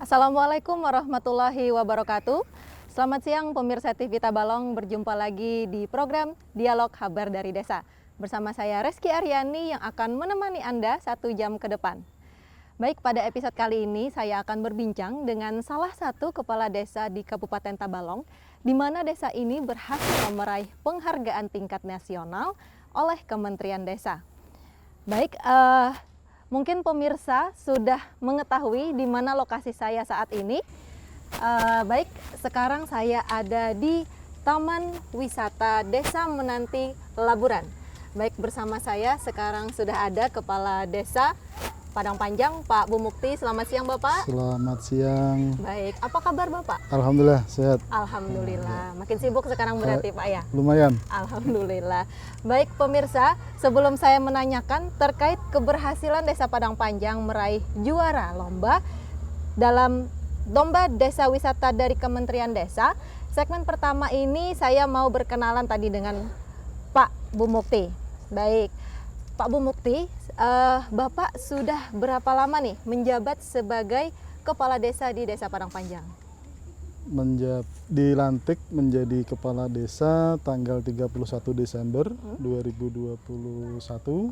Assalamualaikum warahmatullahi wabarakatuh. Selamat siang pemirsa TV Tabalong, berjumpa lagi di program Dialog Kabar dari Desa. Bersama saya Reski Aryani yang akan menemani Anda 1 jam ke depan. Baik, pada episode kali ini saya akan berbincang dengan salah satu kepala desa di Kabupaten Tabalong, di mana desa ini berhasil meraih penghargaan tingkat nasional oleh Kementerian Desa. Baik, mungkin pemirsa sudah mengetahui di mana lokasi saya saat ini. Baik, sekarang saya ada di Taman Wisata Desa Menanti Laburan. Baik, bersama saya sekarang sudah ada Kepala Desa Padang Panjang, Pak Bumukti. Selamat siang Bapak. Selamat siang. Baik, apa kabar Bapak? Alhamdulillah sehat. Alhamdulillah. Makin sibuk sekarang berarti Pak ya? Lumayan. Alhamdulillah. Baik pemirsa, sebelum saya menanyakan terkait keberhasilan Desa Padang Panjang meraih juara lomba dalam Lomba Desa Wisata dari Kementerian Desa, segmen pertama ini saya mau berkenalan tadi dengan Pak Bumukti. Baik, Pak Bumukti, Bapak sudah berapa lama nih menjabat sebagai Kepala Desa di Desa Padang Panjang? Dilantik menjadi Kepala Desa tanggal 31 Desember 2021.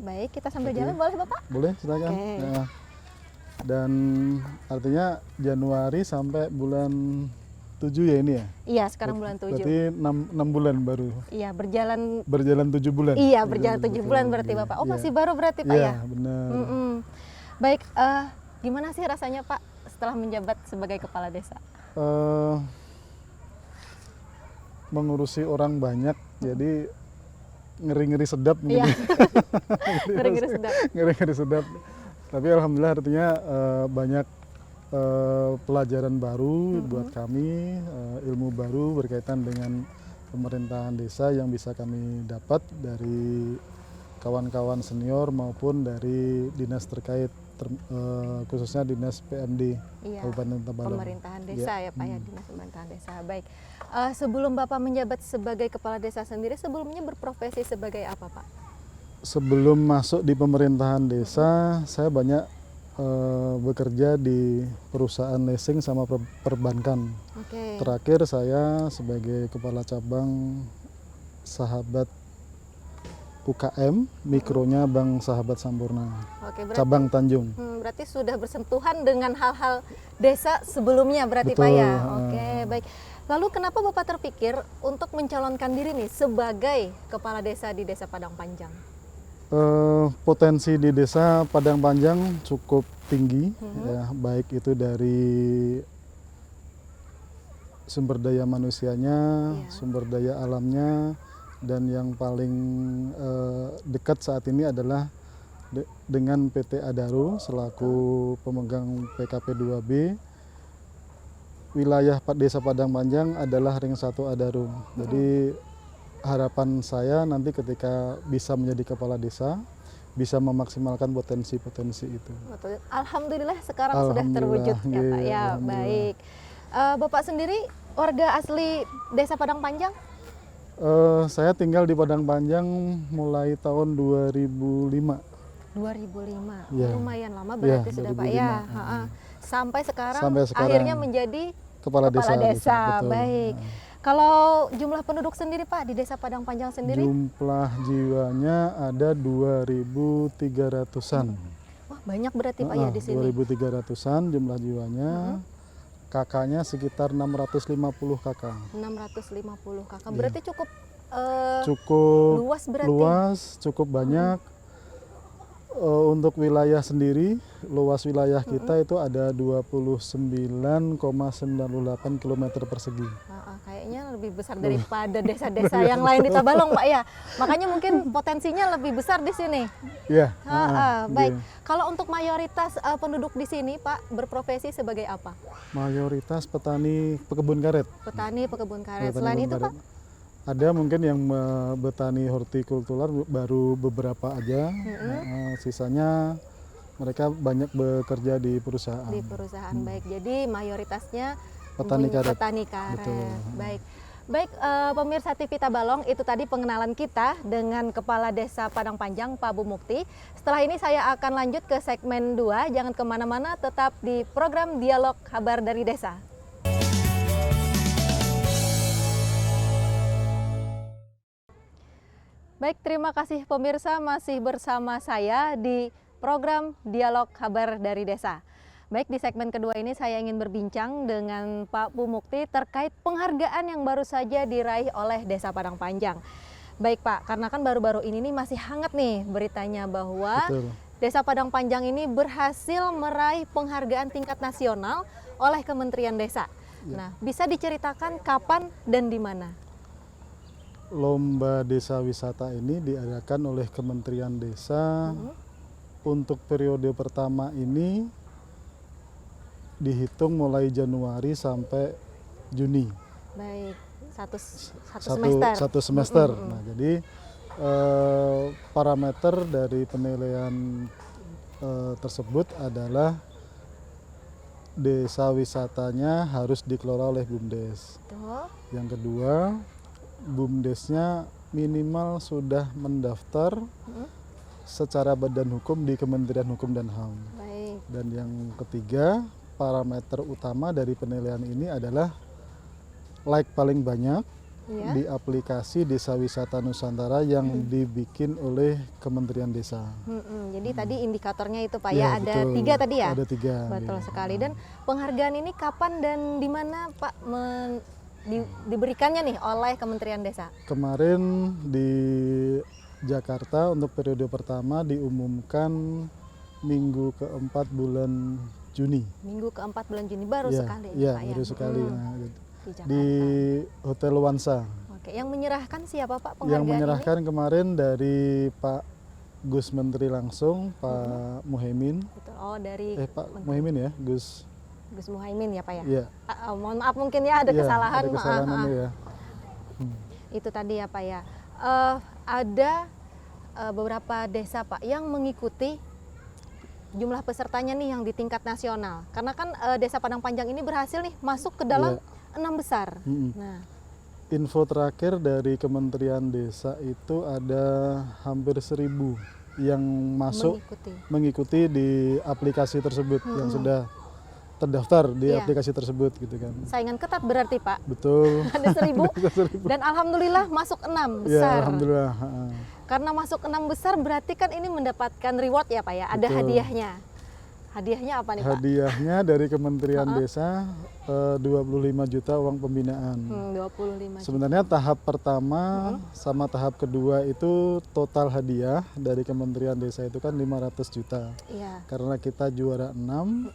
Baik, kita sambil jalan boleh Bapak? Boleh, silakan. Oke. Nah, dan artinya Januari sampai bulan 7 ya ini ya? Iya, sekarang bulan 7. Berarti 6 bulan baru. Iya, berjalan 7 bulan. Iya, berjalan 7 bulan berarti Bapak. Oh, Iya. masih baru berarti Pak Iya, ya? benar. Baik, gimana sih rasanya Pak setelah menjabat sebagai Kepala Desa? Mengurusi orang banyak, jadi ngeri-ngeri sedap gitu. Iya. Ngeri-ngeri sedap. Ngeri-ngeri sedap. Tapi alhamdulillah artinya banyak pelajaran baru buat kami, ilmu baru berkaitan dengan pemerintahan desa yang bisa kami dapat dari kawan-kawan senior maupun dari dinas terkait, khususnya dinas PMD Kabupaten Tabalong. Pemerintahan desa ya Pak ya, dinas pemerintahan desa. Baik, sebelum Bapak menjabat sebagai Kepala Desa sendiri, sebelumnya berprofesi sebagai apa Pak? Sebelum masuk di pemerintahan desa, saya banyak bekerja di perusahaan leasing sama perbankan. Oke. Terakhir saya sebagai Kepala Cabang Sahabat UKM, mikronya Bank Sahabat Sampurna, Oke, berarti, cabang Tanjung. Berarti sudah bersentuhan dengan hal-hal desa sebelumnya berarti Pak Betul. ya? Oke, baik. Lalu kenapa Bapak terpikir untuk mencalonkan diri nih sebagai Kepala Desa di Desa Padang Panjang? Potensi di Desa Padang Panjang cukup tinggi, ya, baik itu dari sumber daya manusianya, sumber daya alamnya, dan yang paling dekat saat ini adalah dengan PT Adaro selaku pemegang PKP 2B. Wilayah Desa Padang Panjang adalah Ring 1 Adaro. Jadi harapan saya nanti ketika bisa menjadi kepala desa bisa memaksimalkan potensi-potensi itu. Betul. Alhamdulillah sekarang sudah terwujud ya Pak ya. Baik. Bapak sendiri warga asli Desa Padang Panjang? Saya tinggal di Padang Panjang mulai tahun 2005. 2005. Ya. Lumayan lama berarti sudah 2005. Pak ya. Sampai sekarang sekarang akhirnya menjadi Kepala desa. Betul. Baik. Kalau jumlah penduduk sendiri Pak di Desa Padang Panjang sendiri? Jumlah jiwanya ada 2.300-an. Wah, banyak berarti Pak ya di sini. 2.300-an jumlah jiwanya. Kakaknya sekitar 650 kakak. 650 kakak. Berarti cukup cukup luas berarti. Luas, cukup banyak. Untuk wilayah sendiri, luas wilayah kita itu ada 29,98 km persegi. Kayaknya lebih besar daripada desa-desa yang lain di Tabalong Pak ya. Makanya mungkin potensinya lebih besar di sini. Iya. Baik. Kalau untuk mayoritas penduduk di sini Pak berprofesi sebagai apa? Mayoritas petani pekebun karet. Petani pekebun karet. Petani Selain pekebun itu karet. Pak? Ada mungkin yang bertani hortikultural baru beberapa aja. Sisanya mereka banyak bekerja di perusahaan. Di perusahaan, baik. Jadi mayoritasnya petani karet. Petani karet. Betul. Baik. Baik, pemirsa TV Tabalong, itu tadi pengenalan kita dengan Kepala Desa Padang Panjang, Pak Bumukti. Setelah ini saya akan lanjut ke segmen 2. Jangan kemana-mana, tetap di program Dialog Kabar dari Desa. Baik, terima kasih pemirsa masih bersama saya di program Dialog Kabar dari Desa. Baik, di segmen kedua ini saya ingin berbincang dengan Pak Bumukti terkait penghargaan yang baru saja diraih oleh Desa Padang Panjang. Baik Pak, karena kan baru-baru ini nih masih hangat nih beritanya bahwa Betul. Desa Padang Panjang ini berhasil meraih penghargaan tingkat nasional oleh Kementerian Desa. Ya. Nah, bisa diceritakan kapan dan di mana? Lomba Desa Wisata ini diadakan oleh Kementerian Desa untuk periode pertama ini dihitung mulai Januari sampai Juni. Baik, satu semester. Satu semester. Nah, jadi parameter dari penilaian tersebut adalah desa wisatanya harus dikelola oleh BUMDes. Betul. Yang kedua, BUMDesnya minimal sudah mendaftar secara badan hukum di Kementerian Hukum dan HAM. Baik. Dan yang ketiga, parameter utama dari penilaian ini adalah like paling banyak Ya. di aplikasi Desa Wisata Nusantara yang dibikin oleh Kementerian Desa. Jadi tadi indikatornya itu Pak Ya, ya, ada betul. 3 tadi ya? Ada 3. Betul sekali. Dan penghargaan ini kapan dan di mana Pak diberikannya nih oleh Kementerian Desa? Kemarin di Jakarta untuk periode pertama diumumkan minggu keempat bulan Juni. Minggu keempat bulan Juni, baru Ya, sekali ya, Pak baru ya? sekali. Nah, Di Jakarta. di Hotel Wansa. Oke, yang menyerahkan siapa Pak penghargaan Yang menyerahkan kemarin dari Pak Gus Menteri langsung, Pak Muhaimin. ini? Betul. Oh, dari Pak Muhaimin ya, Gus. Gus Muhaimin ya Pak ya? Iya. Mohon maaf mungkin ya ada Iya, kesalahan. ada kesalahan maaf. itu ya. Itu tadi ya Pak ya. Ada beberapa desa Pak yang mengikuti jumlah pesertanya nih yang di tingkat nasional. Karena kan Desa Padang Panjang ini berhasil nih masuk ke dalam 6 besar. Nah, Info terakhir dari Kementerian Desa itu ada hampir 1.000 yang masuk mengikuti di aplikasi tersebut yang sudah terdaftar di Iya. aplikasi tersebut gitu kan. saingan ketat berarti Pak. Betul. Ada 1.000 dan alhamdulillah masuk 6 Ya, besar. alhamdulillah. Karena masuk 6 besar berarti kan ini mendapatkan reward ya Pak ya. Ada Betul. hadiahnya. Hadiahnya apa nih Pak? Hadiahnya dari Kementerian Desa 25 juta uang pembinaan. 25 juta. Sebenarnya tahap pertama sama tahap kedua itu total hadiah dari Kementerian Desa itu kan 500 juta. Iya. Karena kita juara 6,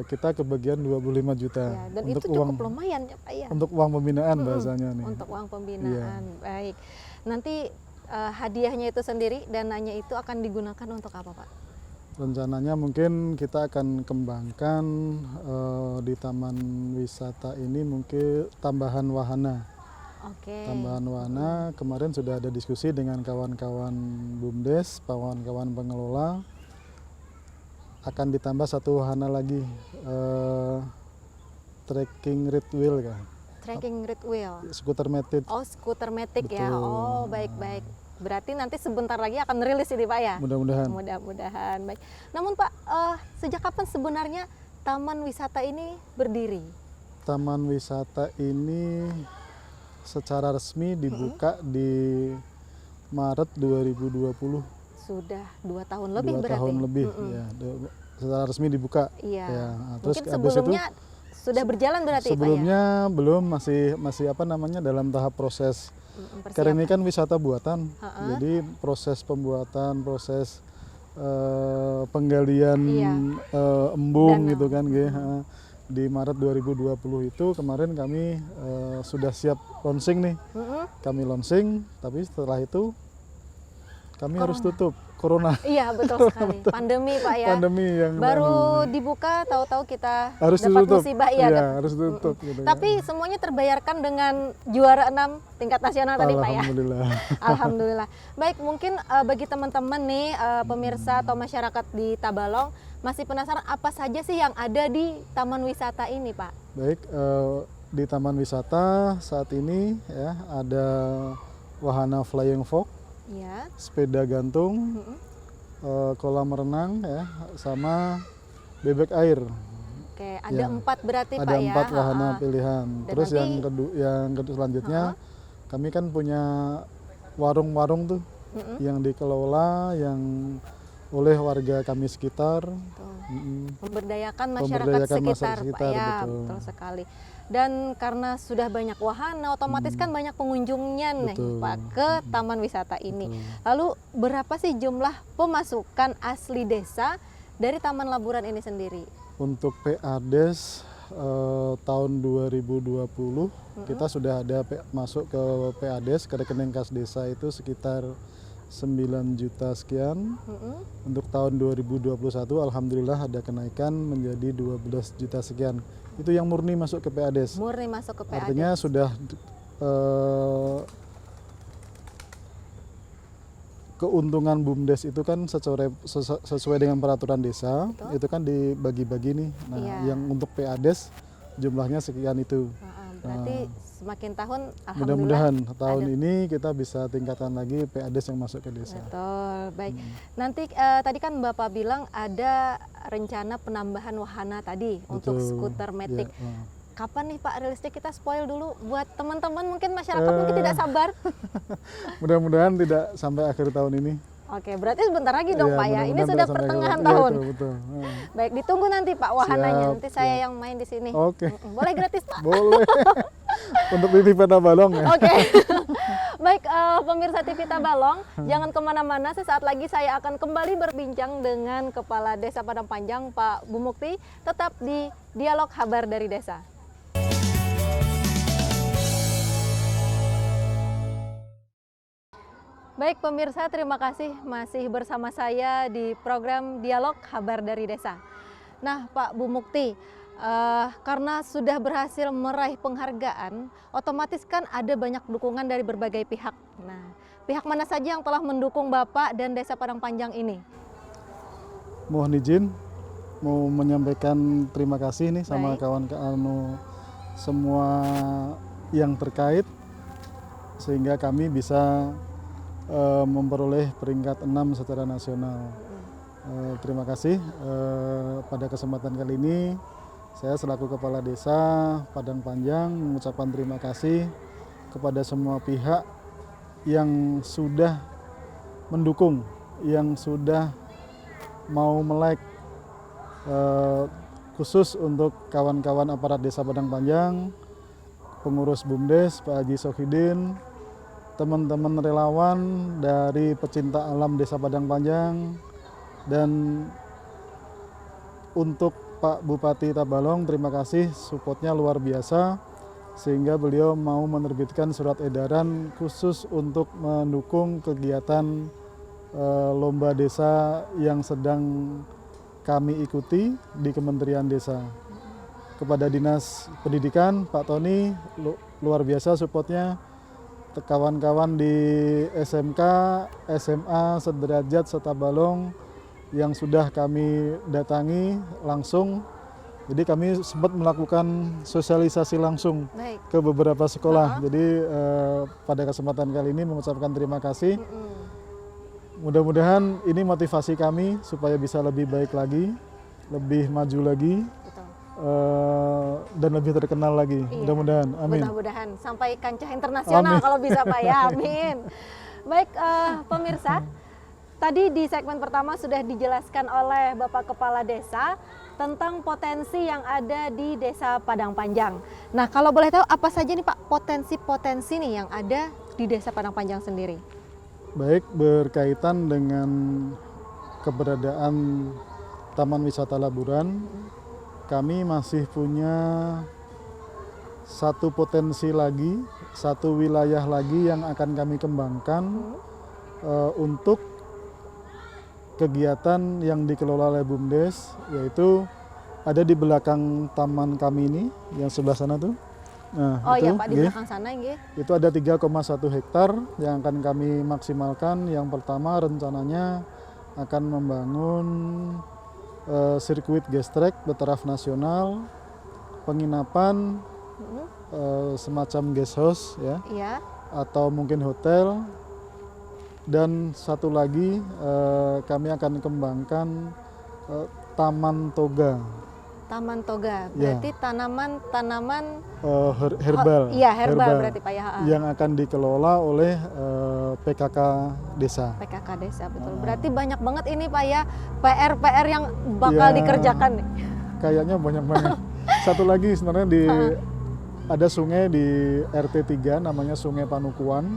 kita kebagian 25 juta. Ya, dan untuk itu uang cukup lumayan ya Pak ya. untuk uang pembinaan bahasanya nih. Untuk uang pembinaan. Baik. Nanti hadiahnya itu sendiri, dananya itu akan digunakan untuk apa Pak? Rencananya mungkin kita akan kembangkan di taman wisata ini mungkin tambahan wahana. Oke. Tambahan wahana, kemarin sudah ada diskusi dengan kawan-kawan BUMDes, kawan-kawan pengelola, akan ditambah satu wahana lagi, trekking red wheel kah? Trekking red wheel. Skuter metik. Oh, skuter metik ya. Betul. Oh, baik-baik. Berarti nanti sebentar lagi akan rilis ini Pak ya? Mudah-mudahan. Mudah-mudahan. Baik. Namun Pak, sejak kapan sebenarnya taman wisata ini berdiri? Taman wisata ini secara resmi dibuka di Maret 2020. Sudah 2 tahun lebih 2 berarti? tahun lebih, ya. Secara resmi dibuka. Iya. Ya, Mungkin habis sebelumnya sudah berjalan berarti sebelumnya belum, masih apa namanya dalam tahap proses. Pak ya? Karena ini kan wisata buatan, jadi proses pembuatan, proses penggalian embung Danau. gitu kan, di Maret 2020 itu kemarin kami sudah siap launching nih, kami launching, tapi setelah itu kami harus tutup. Corona. Iya betul sekali. Pandemi Pak ya. Pandemi yang baru dibuka, tahu-tahu kita harus dapat ditutup. musibah ya. Iya, harus tutup. Gitu, Tapi semuanya terbayarkan dengan juara 6 tingkat nasional tadi Pak ya. Alhamdulillah. Alhamdulillah. Baik, mungkin bagi teman-teman nih pemirsa atau masyarakat di Tabalong masih penasaran apa saja sih yang ada di taman wisata ini Pak? Baik, di Taman Wisata saat ini ya ada wahana flying fox, Ya. sepeda gantung, Mm-mm. kolam renang ya, sama bebek air. Oke, ada Ya, 4 berarti ada Pak ya. 4 wahana Ha-ha. pilihan. Dan Terus nanti- yang kedua selanjutnya kami kan punya warung-warung tuh Mm-mm. yang dikelola yang oleh warga kami sekitar. Betul. Mm-mm. Memberdayakan masyarakat Memberdayakan sekitar, masyarakat Pak sekitar, ya, betul. betul sekali. Dan karena sudah banyak wahana, otomatis kan banyak pengunjungnya nih, Betul. Pak, ke taman wisata ini. Betul. Lalu berapa sih jumlah pemasukan asli desa dari Taman Laburan ini sendiri? Untuk PADES tahun 2020 kita sudah ada masuk ke PADES, ke rekening kas desa itu sekitar 9 juta sekian. Mm-mm. Untuk tahun 2021 alhamdulillah ada kenaikan menjadi 12 juta sekian. Itu yang murni masuk ke PADES. Murni masuk ke PAD. Artinya sudah keuntungan BUMDes itu kan sesuai dengan peraturan desa. Betul. Itu kan dibagi-bagi nih. Nah, Iya. yang untuk PADES jumlahnya sekian itu. Berarti semakin tahun, alhamdulillah. Mudah-mudahan tahun ada. ini kita bisa tingkatkan lagi PADES yang masuk ke desa. Betul, baik. Nanti tadi kan Bapak bilang ada rencana penambahan wahana tadi untuk Betul. skuter matic. Ya, Kapan nih Pak realistik kita spoil dulu buat teman-teman, mungkin masyarakat mungkin tidak sabar. mudah-mudahan tidak sampai akhir tahun ini. Oke, berarti sebentar lagi dong Iya, Pak ya. Ini mudah-mudahan sudah tidak sampai pertengahan akhir tahun. tahun. Iya, betul. Baik, ditunggu nanti Pak wahananya. Siap, Nanti saya siap. yang main di sini. Oke. Boleh gratis Pak? Boleh. Untuk TV Peta Balong ya. Oke, baik pemirsa TV Tabalong, jangan kemana-mana. Sesaat lagi saya akan kembali berbincang dengan Kepala Desa Padang Panjang, Pak Bumukti. Tetap di Dialog Kabar dari Desa. Baik pemirsa, terima kasih masih bersama saya di program Dialog Kabar dari Desa. Nah Pak Bumukti, karena sudah berhasil meraih penghargaan, otomatis kan ada banyak dukungan dari berbagai pihak. Nah, pihak mana saja yang telah mendukung Bapak dan Desa Padang Panjang ini? Mohon izin mau menyampaikan terima kasih nih sama Baik. kawan-kawan semua yang terkait sehingga kami bisa memperoleh peringkat 6 secara nasional. Terima kasih. Pada kesempatan kali ini saya selaku Kepala Desa Padang Panjang mengucapkan terima kasih kepada semua pihak yang sudah mendukung, yang sudah mau melek, khusus untuk kawan-kawan aparat Desa Padang Panjang, pengurus BUMDes Pak Haji Sohidin, teman-teman relawan dari pecinta alam Desa Padang Panjang, dan untuk Pak Bupati Tabalong terima kasih, supportnya luar biasa sehingga beliau mau menerbitkan surat edaran khusus untuk mendukung kegiatan lomba desa yang sedang kami ikuti di Kementerian Desa. Kepada Dinas Pendidikan Pak Tony luar biasa supportnya, kawan-kawan di SMK, SMA sederajat Setabalong yang sudah kami datangi langsung. Jadi kami sempat melakukan sosialisasi langsung Baik. ke beberapa sekolah. Jadi pada kesempatan kali ini mengucapkan terima kasih. Mudah-mudahan ini motivasi kami supaya bisa lebih baik lagi, lebih maju lagi, Betul. dan lebih terkenal lagi. Iya. Mudah-mudahan, amin. Mudah-mudahan sampai kancah internasional Amin. kalau bisa Pak ya, amin. Baik pemirsa, tadi di segmen pertama sudah dijelaskan oleh Bapak Kepala Desa tentang potensi yang ada di Desa Padang Panjang. Nah kalau boleh tahu apa saja nih Pak potensi-potensi nih yang ada di Desa Padang Panjang sendiri? Baik, berkaitan dengan keberadaan Taman Wisata Laburan, kami masih punya satu potensi lagi, satu wilayah lagi yang akan kami kembangkan untuk kegiatan yang dikelola oleh BUMDes, yaitu ada di belakang taman kami ini, yang sebelah sana tuh. Nah, Oh itu, iya Pak, di nggih. belakang sana nggih. Itu ada 3,1 hektar yang akan kami maksimalkan. Yang pertama rencananya akan membangun sirkuit gas track bertaraf nasional, penginapan, semacam guest house ya, Iya. atau mungkin hotel. Dan satu lagi kami akan kembangkan taman toga. Taman toga, Ya. berarti tanaman Herbal. Iya, herbal berarti Pak ya. Yang akan dikelola oleh PKK desa. PKK desa, betul. Berarti banyak banget ini Pak ya, PR yang bakal Ya. dikerjakan nih. Kayaknya banyak banget. Satu lagi sebenarnya ada sungai di RT 3 namanya Sungai Panukuan.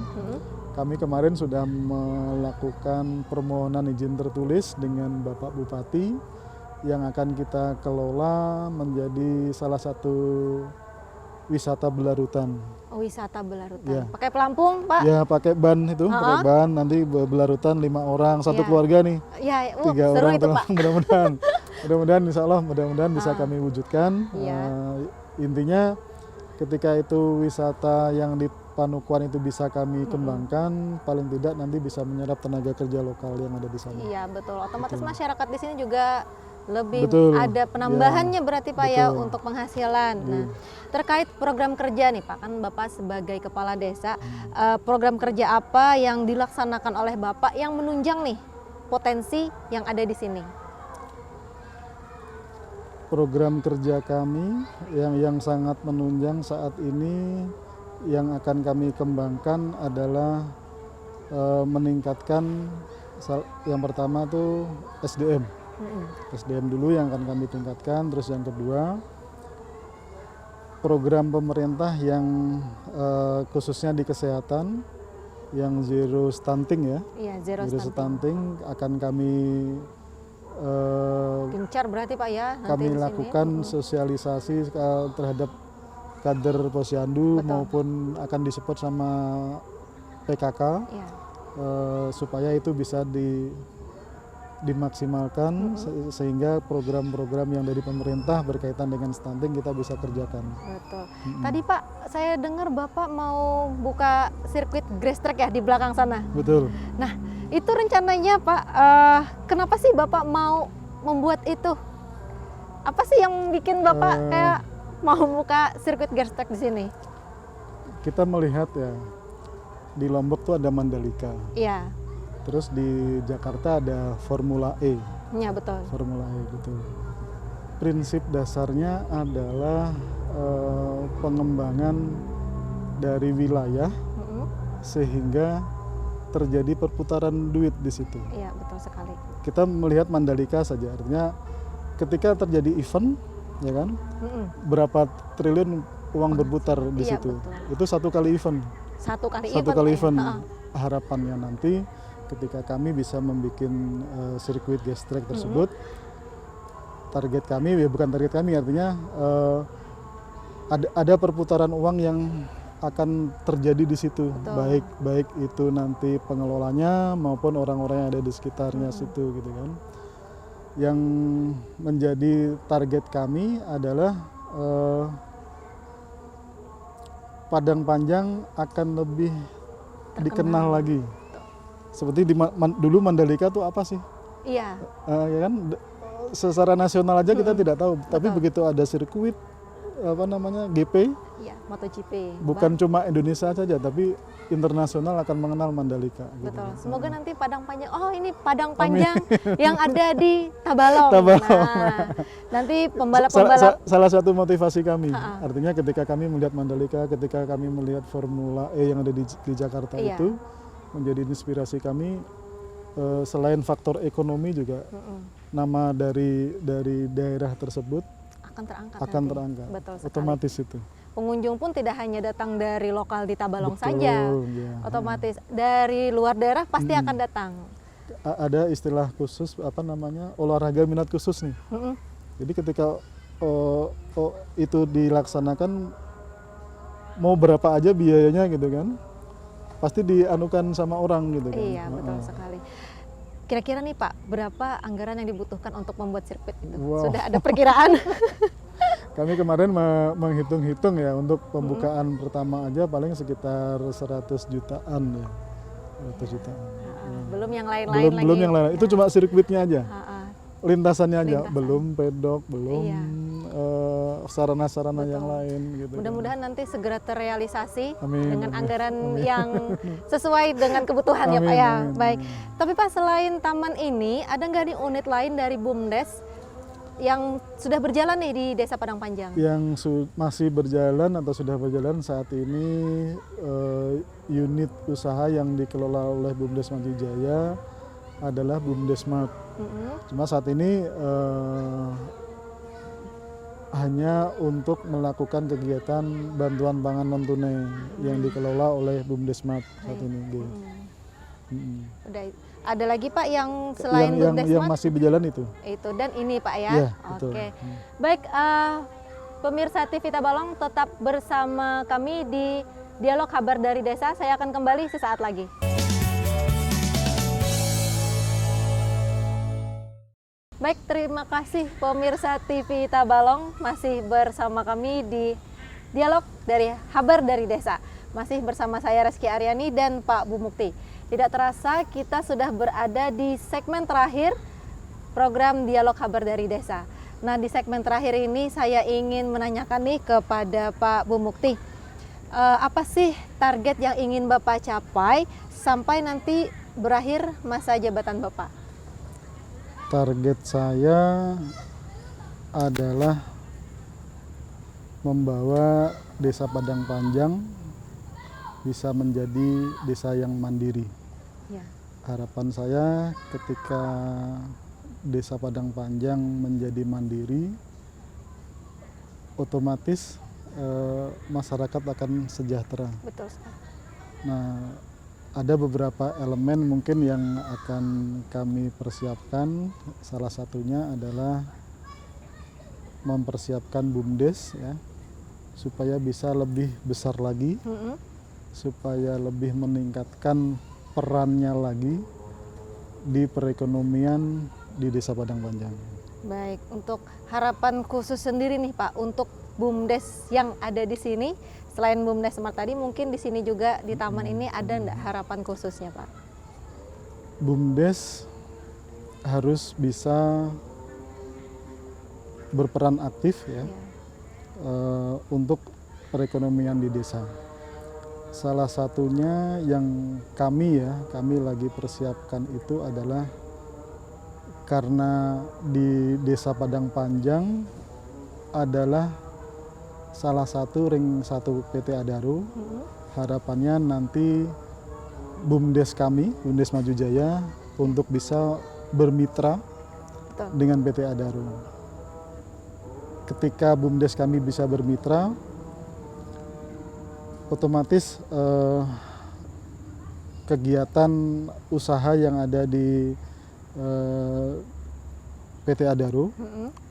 Kami kemarin sudah melakukan permohonan izin tertulis dengan Bapak Bupati yang akan kita kelola menjadi salah satu wisata belarutan. Oh, wisata belarutan. Ya. Pakai pelampung, Pak? Ya pakai ban itu, pakai ban, nanti belarutan 5 orang, satu Ya. keluarga nih. Ya, 3 seru orang itu, Pak. mudah-mudahan insya Allah bisa kami wujudkan. Iya. Intinya ketika itu wisata yang di Panukuan itu bisa kami kembangkan, paling tidak nanti bisa menyerap tenaga kerja lokal yang ada di sana. Iya, betul. Otomatis masyarakat di sini juga lebih Betul. ada penambahannya Ya, berarti Pak ya betul. untuk penghasilan. Nah, terkait program kerja nih Pak, kan Bapak sebagai kepala desa, program kerja apa yang dilaksanakan oleh Bapak yang menunjang nih potensi yang ada di sini? Program kerja kami yang sangat menunjang saat ini yang akan kami kembangkan adalah meningkatkan yang pertama tuh SDM. SDM dulu yang akan kami tingkatkan, terus yang kedua program pemerintah yang khususnya di kesehatan yang zero stunting ya. Iya, zero Zero stunting. stunting akan kami Gencar berarti Pak ya nanti kami di sini. lakukan sosialisasi terhadap kader posyandu Betul. maupun akan disupport sama PKK Iya. supaya itu bisa dimaksimalkan sehingga program-program yang dari pemerintah berkaitan dengan stunting kita bisa kerjakan. Betul. Tadi Pak, saya dengar Bapak mau buka sirkuit grass track ya di belakang sana. Betul. Nah, itu rencananya Pak, kenapa sih Bapak mau membuat itu? Apa sih yang bikin Bapak kayak mau buka sirkuit grass track di sini? Kita melihat ya di Lombok tuh ada Mandalika. Iya, Terus di Jakarta ada Formula E. iya betul. Formula E gitu. Prinsip dasarnya adalah pengembangan dari wilayah sehingga terjadi perputaran duit di situ. Iya, betul sekali. Kita melihat Mandalika saja, artinya ketika terjadi event, ya kan, berapa triliun uang berputar di Iya, situ. betul. Itu satu kali event. Satu kali Satu kali event. Pak, ya? event. Heeh. Harapannya nanti ketika kami bisa membuat sirkuit gas track tersebut, target kami ya bukan target kami, artinya ada perputaran uang yang akan terjadi di situ. Betul. Baik itu nanti pengelolanya maupun orang-orang yang ada di sekitarnya situ gitu kan. Yang menjadi target kami adalah Padang Panjang akan lebih dikenal lagi. Seperti dulu Mandalika tuh apa sih? Iya, Ya kan secara nasional aja kita tidak tahu, tapi begitu ada sirkuit GP, iya, MotoGP. bukan cuma Indonesia saja tapi internasional akan mengenal Mandalika gitu. Betul. Semoga nanti Padang Panjang. Oh, ini Padang Panjang yang ada di Tabalong. Tabalong. Nah, nanti pembalap-pembalap. Salah satu motivasi kami, artinya ketika kami melihat Mandalika, ketika kami melihat Formula E yang ada di Jakarta Iya. itu menjadi inspirasi kami. Selain faktor ekonomi juga nama dari daerah tersebut Akan terangkat. akan nanti. terangkat, Betul sekali. otomatis itu. Pengunjung pun tidak hanya datang dari lokal di Tabalong Betul, saja. ya. Otomatis dari luar daerah pasti akan datang. Ada istilah khusus olahraga minat khusus nih. Jadi ketika itu dilaksanakan mau berapa aja biayanya gitu kan, pasti dianukan sama orang gitu kan. Iya, betul sekali. Kira-kira nih Pak, berapa anggaran yang dibutuhkan untuk membuat sirkuit itu? Wow. Sudah ada perkiraan? Kami kemarin menghitung-hitung ya untuk pembukaan pertama aja paling sekitar 100 jutaan ya. 100 jutaan. Belum yang lain-lain lagi. Belum yang lain. Itu cuma sirkuitnya aja. Ha-ha. Lintasannya aja, Lintasan. belum pedok, belum Iya. sarana-sarana Betul. yang lain gitu. Mudah-mudahan nanti segera terrealisasi Amin, dengan amin, anggaran amin. yang sesuai dengan kebutuhan ya Pak Amin, ya. amin, Baik. amin. Tapi Pak, selain taman ini ada nggak nih unit lain dari BUMDes yang sudah berjalan nih di Desa Padang Panjang? Yang masih berjalan atau sudah berjalan saat ini unit usaha yang dikelola oleh BUMDes Maju Jaya adalah BUMDes Mart. Cuma saat ini hanya untuk melakukan kegiatan bantuan pangan non tunai yang dikelola oleh BUMDes Mart saat ini. Udah. Ada lagi Pak yang selain BUMDes yang Mart? masih berjalan itu. Itu dan ini Pak ya. Iya, betul. Oke. Baik, pemirsa TV Tabalong tetap bersama kami di Dialog Kabar dari Desa. Saya akan kembali sesaat lagi. Baik, terima kasih pemirsa TV Tabalong masih bersama kami di Dialog dari Kabar dari Desa. Masih bersama saya Reski Aryani dan Pak Bumukti. Tidak terasa kita sudah berada di segmen terakhir program Dialog Kabar dari Desa. Nah, di segmen terakhir ini saya ingin menanyakan nih kepada Pak Bumukti. Apa sih target yang ingin Bapak capai sampai nanti berakhir masa jabatan Bapak? Target saya adalah membawa Desa Padang Panjang bisa menjadi desa yang mandiri. Ya. Harapan saya ketika Desa Padang Panjang menjadi mandiri, otomatis masyarakat akan sejahtera. Betul sekali. Nah, ada beberapa elemen mungkin yang akan kami persiapkan. Salah satunya adalah mempersiapkan BUMDes ya, supaya bisa lebih besar lagi, supaya lebih meningkatkan perannya lagi di perekonomian di Desa Padang Panjang. Baik, untuk harapan khusus sendiri nih Pak untuk BUMDes yang ada di sini, selain BUMDes Smart tadi, mungkin di sini juga di taman ini ada enggak harapan khususnya Pak? BUMDes harus bisa berperan aktif ya, untuk perekonomian di desa. Salah satunya yang kami lagi persiapkan itu adalah karena di Desa Padang Panjang adalah salah satu ring 1 PT Adaro. Harapannya nanti BUMDes kami, BUMDes Maju Jaya, untuk bisa bermitra dengan PT Adaro. Ketika BUMDes kami bisa bermitra, otomatis kegiatan usaha yang ada di PT Adaro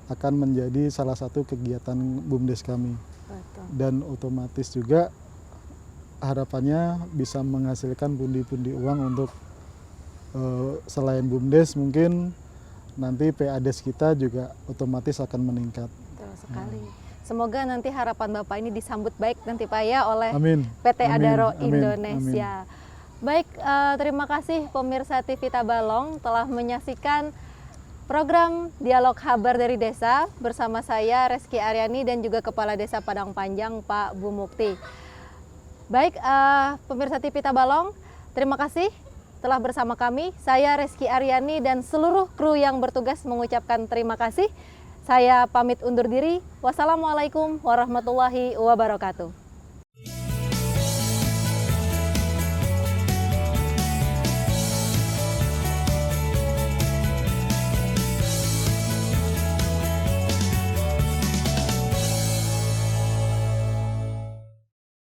akan menjadi salah satu kegiatan BUMDes kami. Betul. Dan otomatis juga harapannya bisa menghasilkan pundi-pundi uang untuk selain BUMDes, mungkin nanti PADes kita juga otomatis akan meningkat. Betul sekali. Semoga nanti harapan Bapak ini disambut baik nanti Pak ya oleh Amin. PT Adaro Amin. Indonesia. Amin. Baik, terima kasih pemirsa TV Tabalong telah menyaksikan program Dialog Kabar dari Desa bersama saya Reski Aryani dan juga Kepala Desa Padang Panjang Pak Bumukti. Baik, pemirsa TV Tabalong, terima kasih telah bersama kami. Saya Reski Aryani dan seluruh kru yang bertugas mengucapkan terima kasih. Saya pamit undur diri. Wassalamualaikum warahmatullahi wabarakatuh.